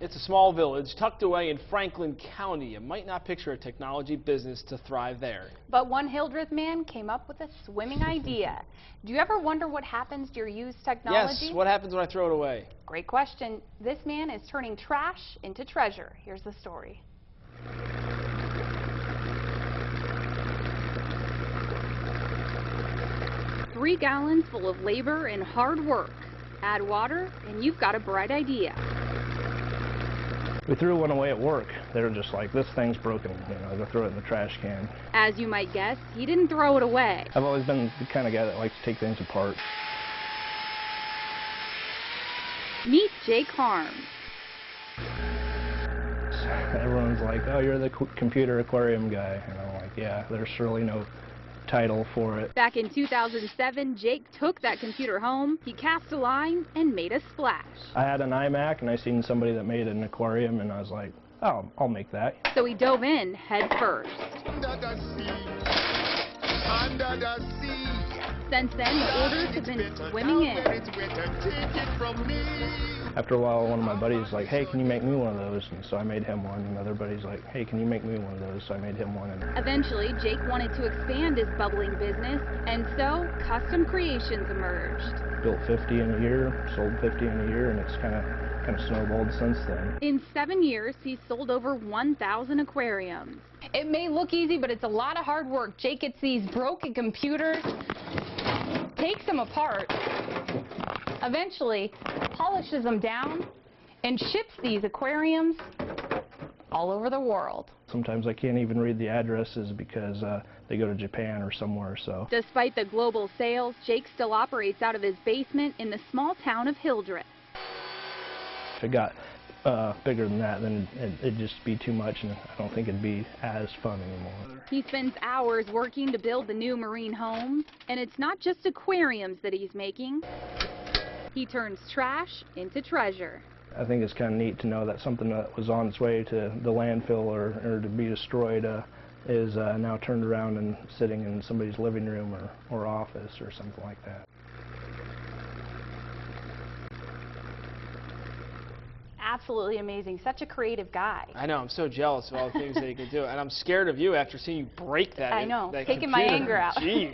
It's a small village tucked away in Franklin County. You might not picture a technology business to thrive there. But one Hildreth man came up with a swimming idea. Do you ever wonder what happens to your used technology? Yes, what happens when I throw it away? Great question. This man is turning trash into treasure. Here's the story. Three gallons full of labor and hard work. Add water and you've got a bright idea. We threw one away at work. They were just like, this thing's broken, go throw it in the trash can. As you might guess, he didn't throw it away. I've always been the kind of guy that likes to take things apart. Meet Jake Harms. Everyone's like, oh, you're the computer aquarium guy. And I'm like, yeah, there's really no title for it. Back in 2007, Jake took that computer home, he cast a line, and made a splash. I had an iMac, and I seen somebody that made an aquarium, and I was like, oh, I'll make that. So he dove in head first. Under the sea, under the sea. Since then, the orders have been swimming in. After a while, one of my buddies was like, hey, can you make me one of those? And so I made him one. And another buddy's like, hey, can you make me one of those? So I made him one. And eventually, Jake wanted to expand his bubbling business, and so custom creations emerged. Built 50 in a year, sold 50 in a year, and it's kind of snowballed since then. In 7 years, he's sold over 1,000 aquariums. It may look easy, but it's a lot of hard work. Jake gets these broken computers, takes them apart, eventually polishes them down, and ships these aquariums all over the world. Sometimes I can't even read the addresses because they go to Japan or somewhere, so. Despite the global sales, Jake still operates out of his basement in the small town of Hildreth. If it got bigger than that, then it'd just be too much, and I don't think it'd be as fun anymore. He spends hours working to build the new marine homes, and it's not just aquariums that he's making. He turns trash into treasure. I think it's kind of neat to know that something that was on its way to the landfill or to be destroyed is now turned around and sitting in somebody's living room or office or something like that. Absolutely amazing. Such a creative guy. I know. I'm so jealous of all the things that he can do. And I'm scared of you after seeing you break that. I know. That Taking computer. my anger out. Jeez.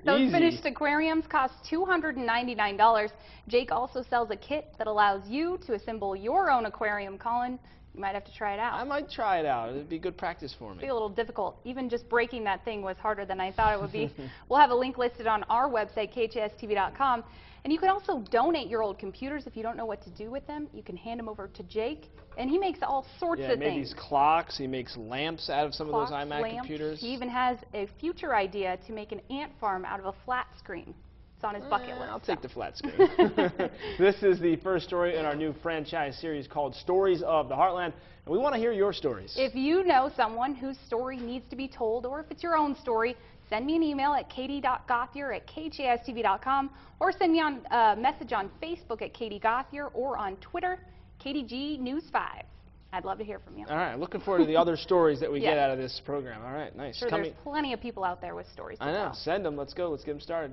Those Easy. finished aquariums cost $299. Jake also sells a kit that allows you to assemble your own aquarium. Colin, you might have to try it out. I might try it out. It'd be good practice for me. It'd be a little difficult. Even just breaking that thing was harder than I thought it would be. We'll have a link listed on our website, khstv.com. And you can also donate your old computers if you don't know what to do with them. You can hand them over to Jake, and he makes all sorts of things. He made these clocks. He makes lamps out of some of those iMac lamps. computers. He even has a future idea to make an ant farm out of a flat screen. It's on his bucket list. I'll take the flat screen. This is the first story in our new franchise series called Stories of the Heartland, and we want to hear your stories. If you know someone whose story needs to be told, or if it's your own story, send me an email at katie.gothier@khstv.com, or send me a message on Facebook at Katie Gothier, or on Twitter, KDG News 5. I'd love to hear from you. All right, looking forward to the other stories that we get out of this program. All right, nice. Sure, there's plenty of people out there with stories to I know. tell. Send them. Let's go. Let's get them started.